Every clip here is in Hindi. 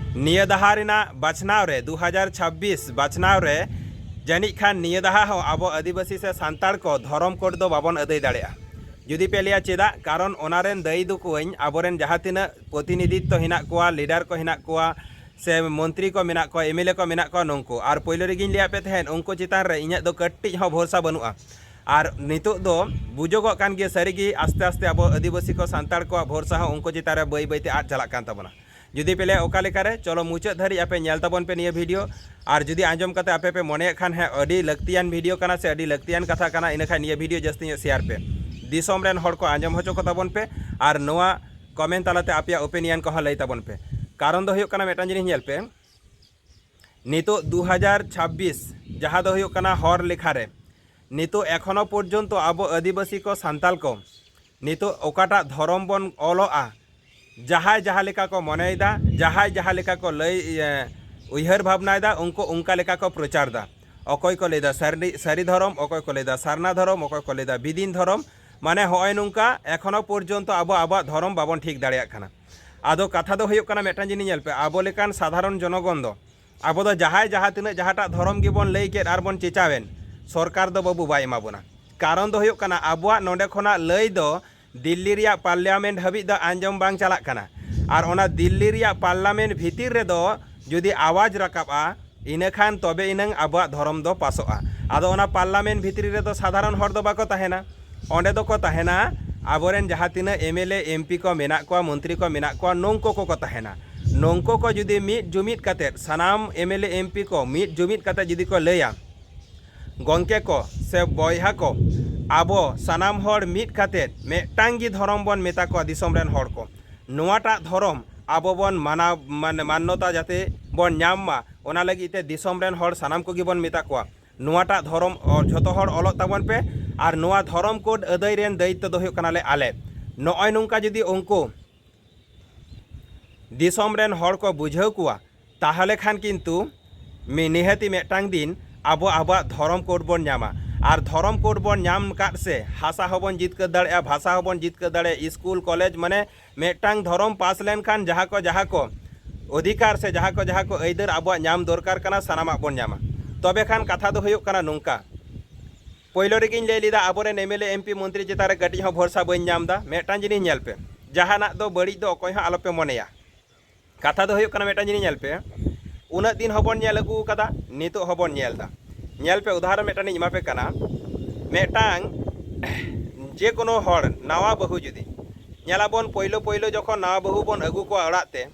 निया दहारिना बाछनाव रे 2026 बाछनाव रे जानिक खान निया दहा हो अब आदिवासी से सांताड़ को धर्म कोड दो बाबन अदै दाड़ेया जुदी पे लिया चेदा कारण ओनारेन दई दुकुइन आबोरेन जहाँ तिना प्रतिनिधित्व हिना कोआ लीडर को हिना कोआ से मंत्री को मेना को एमएलए को मेना को नंको और पहले रेगिन लिया पे तहन उनको चितान रे इᱧ दो कट्टिज हो भरोसा बनुआ और नितो दो बुझोगो कान गे सारिगी आस्ते आस्ते अब आदिवासी को सांताड़ को भरोसा हो उनको चितान रे बई बईते आद चलाक कान ताबोना जुदी पेले ओका लेकारे चलो मुचाद धारी आपे नेल ताबोन पे निया वीडियो और जुदी आंजम काते आपे पे मने खान है अडी लक्तियान वीडियो काना से अडी लक्तियान कथा काना इना खान निया वीडियो जस्ती शेयर पे दिसोम रेन हड़ को आंजम होचो को ताबोन पे और नोआ कमेंट तालाते आपिया ओपिनियन को लई ताबोन पे कारण दो हुयुग काना मेटान जिनिस नेल पे नितो 2026 जहाँ दो हुयुग काना हर लेखा रे नितो एखोनो पर्यन्त आबो आदिवासी को सांताल को नितो ओकाटा धर्म बन ऑलोआ जहाँ जहाँ लेका को मनेदा जहाँ लेका को लई उयहर भावनादा उनको उनका लेका को प्रचार दा अकय को लेदा सारी धर्म अकय को लेदा सारना धर्म अकय को लेदा बिदिन धर्म माने होय नुंका एखोनो पर्यन्त आबो आबा धर्म बाबन ठीक दाड़ेया खाना आदो कथा दो हुयुग काना मेटान जिनिस नेल पे आबो लेकान साधारण जनगण दो आबो दो जहाँ तिना जहाँटा धर्म गिबन लई केद आर बन चेचावेन सरकार दो बाबू बाय एमाबोना कारण दो हुयुग काना आबोआ नोंडे खोना लई दो दिल्ली रिया पार्लियामेंट हाबी द आंजम बांग चालाक काना और ओना दिल्ली रिया पार्लियामेंट भितिर रे दो जुदी आवाज राकाबा इना खान तबे इनंग आबोआ धर्म दो पासोआ आदो ओना पार्लियामेंट भितिर रे दो साधारण हर दो बाको ताहेना ओंडे दो को ताहेना आबोरेन जहाँ तिना एमएलए एमपी को मेना को मंत्री को मेना को नोंको को ताहेना नोंको को जुदी मिट जुमिट काते सानाम एमएलए एमपी को मिट जुमिट काते जुदी को लैया गंके को से बयहा को आबो सानाम हर मिट काते मेटांगी धर्म बन मेता को दिसोम रेन हर को नोआटा धर्म आबो बन माना मान्यता जाते बन ᱧᱟᱢ मा ओना लगिते दिसोम रेन हर सानाम को गिबन मेता को नोआटा धर्म और झोतो हर ऑलोग ताबन पे और नोआ धर्म कोड अदै रेन दायित्व दो हुयुग कानाले आले नॉय नुंका जुदी उनको दिसोम रेन हर को बुझाव कुआ ताहले खान किन्तु निहाती मेटांग दिन आबो आबा धर्म कोड बन ᱧᱟᱢᱟ और धर्म कोड बन ᱧᱟᱢ काट से हासा हबन जितकर दाड़ेया भाषा हबन जितकर दाड़े स्कूल कॉलेज माने मेटांग धर्म पास लेन खान जहाँ को अधिकार से जहाँ को ऐदर आबो ᱧᱟᱢ दरकार काना सानामा बन ᱧᱟᱢᱟ तबे खान कथा दो हुयुग काना नुंका पहले रेगिन लई लेदा आबोरेन एमएलए एमपी मंत्री चितारे कटी हो भरोसा बन ᱧᱟᱢदा मेटान जिनिस नेल पे जहानाक दो बड़ी दो अकय हो आलोपे मनेया कथा दो हुयुग काना मेटान जिनिस नेल पे उना दिन हबन नेल अगु कदा नितो हबन नेलदा नेल पे उदाहरण मेटान इमा पे काना मेटांग जे कोनो हर नावा बहु जुदी नेलाबन पहलो जखन नावा बहु बन अगु को अड़ाते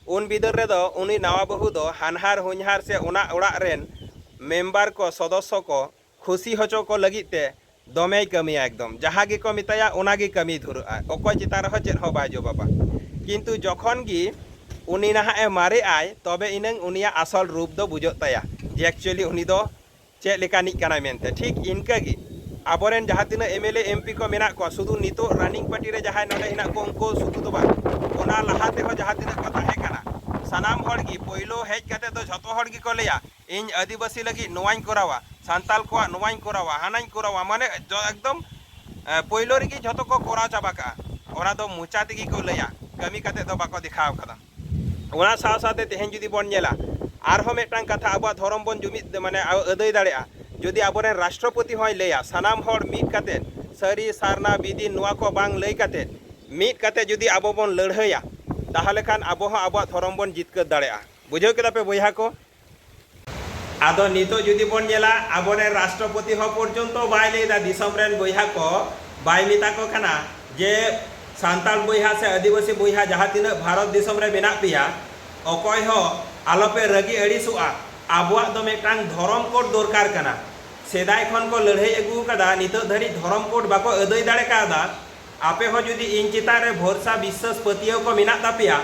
उन बिदर रे दो उनी नावा बहु दो हानहार हुनहार से उना ओड़ा रेन मेम्बर को सदस्य को खुशी हचो को लगिते दमे कमिया एकदम जहाँ गे को मिताया ओनागे कमी धुरुआ अकय चितान रह चेद हो बाय जो बाबा किन्तु जखन गी उनी नाहा ए मारे आय तबे इनंग उनिया आसल रूप दो बुझो ताया जे एक्चुअली उनी दो चेद लेकानिक काना मेनते ठीक इनका गी आबोरेन जहाँ तिना एमएलए एमपी को मेना को शुधु नितो रनिंग पार्टी रे जहाँ नोडे हिना को उनको शुधु दो बा ओना लहाते हो जहाँ तिना को ताहे काना सानाम हर गी पहिलो हेज काते तो झतो हर गी को लेया इन आदिवासी लगी नोवाइन करावा सांताल को नोवाइन करावा हानाइन करावा माने एकदम पहिलो रेगी झतो को करा चाबा का ओना दो मुचा तेगी को लैया कमी काते दो बाको दिखाव कदा ओना साव साथे तेहेन जुदी बन नेला आरहो मेटांग कथा आबा धर्म बन जुमिद माने अदै दाड़ेया जुदी आबोरेन राष्ट्रपति होय लैया सानाम हर मिट काते सारी सारना बिदिन नोआ को बांग लई काते मिट काते जुदी आबो बन लड़हैया ताहले खान आबो हो आबा धर्म बन जितकर दाड़ेया बुझाव केदा पे बयहा को आदो नितो जुदी बन नेला आबोरेन राष्ट्रपति हो पर्यन्त बाय लैदा दिसोम रेन बयहा को बाय मिता को खाना जे सांताल बयहा से आदिवासी बयहा जहाँ तिना भारत दिसोम रे मेना पेया अकय हो आलोपे रगी अड़िसुआ आबोआ दो मेटांग धर्म कोड दरकार काना सेदाय खन को लड़ाई अगु कदा नितो धरी धर्म कोड बाको अदै दाड़े कादा आपे हो जुदी इन चितान रे भरोसा विश्वास पतियो को मेना तापेया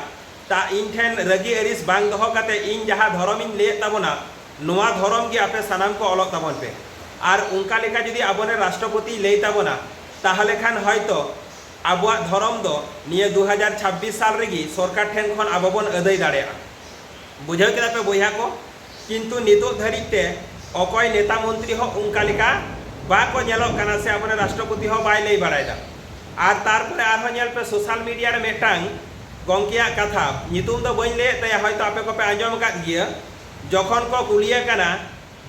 ता इन ठेन रगी अड़िस बांग दोहो काते इन जहाँ धर्म इन ले ताबोना नोआ धर्म गे आपे सानाम को ऑलोग ताबोन पे और उनका लेका जुदी आबोने राष्ट्रपति लई ताबोना ताहले खान हयतो आबोआ धर्म दो निये 2026 साल रेगी सरकार ठेन खन आबो बन अदै दाड़ेया बुझाव केदा पे बयहा को किन्तु नितो धरिते अकय नेता मंत्री हो उनका लेका बाको नेलोग काना से आबोने राष्ट्रपति हो बाय लई बाड़ायदा और तारपरे आरहो नेल पे सोशल मीडिया रे मेटांग गंकिया कथा नितुम दो बइन ले तया हयतो आपे को पे आंजम का गिया जखन को कुलिया कना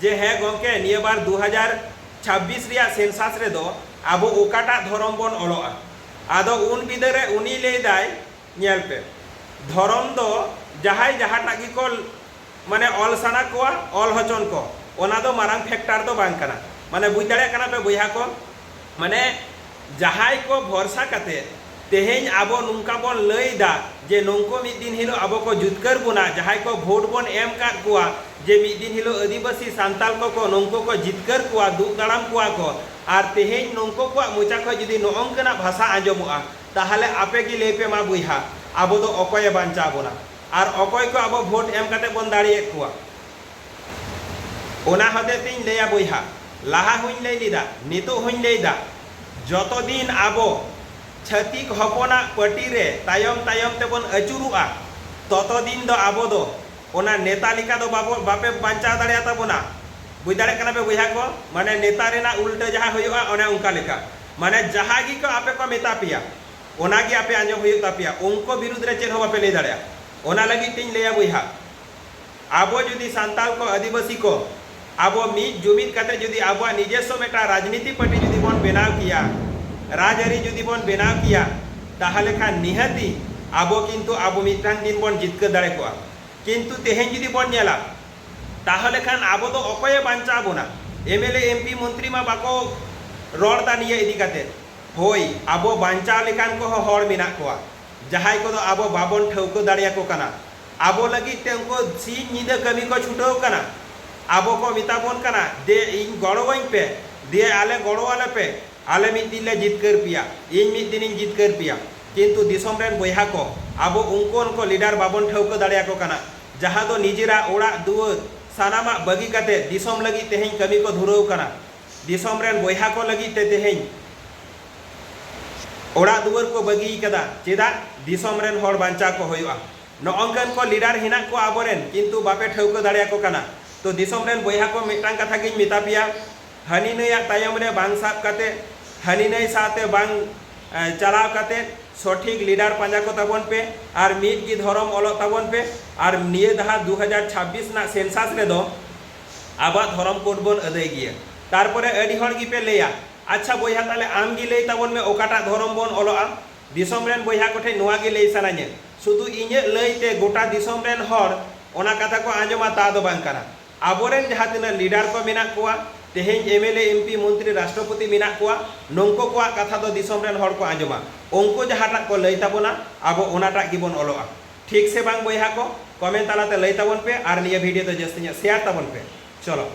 जे हे गंके निया बार 2026 रिया सेंसास रे दो आबो ओकाटा धरम बन ओलोआ आदो उन बिदरे उनी ले दाय नेल पे धरम दो जहाय जहाटा गी को माने ऑल साना को ऑल हचन को ओना दो मारांग फैक्टर दो बांग कना माने बुझ दाड़े कना पे बुझा को माने जहाय को भरसा कते तेहें आबो नुंका बन लैदा जे नंको मिद दिन हिलो आबो को जुतकर बुना जहाय को भोट बन एम का कुआ जे मिद दिन हिलो आदिवासी सांताल को नंको को जितकर कुआ दुख दाड़ाम कुआ को आर तेहें नंको को मुचा को जदि नोंकना भाषा आंजमोआ ताहले आपे की लेपे मा बुइहा आबो दो अकय बांचा बोना आर अकय को आबो भोट एम काते बन दाड़िए कुआ ओना हदे तिन लेया बुइहा लाहा हुइन ले लिदा नितो हुइन लेदा जतो दिन आबो छतिक हपना पार्टी रे तायम तायम तेबन अचुरुआ ततो दिन दो आबो दो ओना नेता लिका दो बापे बांचा दाड़िया ताबोना बुझ दाड़े कना पे बुझा को माने नेता रेना उल्टा जहा होयोआ ओने उनका लेका माने जहा गी को आपे को मेता पिया ओना गी आपे आंजो होयो तापिया उनको विरुद्ध रे चेन हो बापे ले दाड़िया ओना लगी तिन लेया बुझा आबो जुदी सांताल को आदिवासी को आबो मिद जुमिद काते जुदी आबो निजेस्व मेटा राजनीति पार्टी जुदी बन बेनाव किया राजआरी जुदी बन बेनाव किया ताहले खान निहाती आबो किंतु आबो मिटांग दिन बन जितकर दाड़े कोआ किंतु तेहें जुदी बन नेला ताहले खान आबो दो अकय बांचा बोना एमएलए एमपी मंत्री मा बाको रोड दा निये इदी काते होय आबो बांचा लेकान को हर मेना कोआ जहाय को दो आबो बाबन ठौको दाड़िया को कना आबो लगी ते उनको सीन निदा कमी को छुटाव कना आबो को मिताबन कना दे इन गड़ोवኝ पे दे आले गड़ोवाले पे आले मिद दिन ले जितकर पिया इन मिद दिन जितकर पिया किंतु दिसम रेन बयहा को आबो उनको लीडर बाबन ठौको दाड़िया को कना जहां दो निजेरा ओड़ा दुआर सानामा बगी काते दिसम लगी तेहें कमी को धुराव कना दिसम रेन बयहा को लगी ते तेहें ओड़ा दुआर को बगी कदा चेदा दिसम रेन हर बांचा को होयोआ नोंकन को लीडर हिना को आबोरेन किंतु बापे ठौको दाड़िया को कना तो दिसम रेन बयहा को मिटांग कथा गिन मिता पिया हनी नया तायम रे बांग साब काते हनी नई साथे बांग चलाव काते सठिक लीडर पांजा को ताबन पे और मिद की धरम ओलो ताबन पे और निये दहा 2026 ना सेंसास रे दो आबा धरम कोड बन अदय गिया तारपरे अडी हर गी पे लेया अच्छा बयहा ताले आम गी लई ताबन में ओकाटा धरम बन ओलोआ दिसम रेन बयहा को ठे नोआ गी लई सानाnye शुधु इnye लईते गोटा दिसम रेन हर ओना कथा को आंजमा ता दो बांग कना आबोरेन जहां तिना लीडर को मेना कोआ तेहें एमएलए एमपी मंत्री राष्ट्रपति मेना कोआ नंको कोआ कथा दो दिसम रेन हर को आंजमा उनको जहाटा को लई ताबोना आबो ओनाटा गिबन ओलोआ ठीक से बांग बयहा को कमेंट तालाते लई ताबन पे और निया वीडियो तो जस्ती शेयर ताबन पे चलो।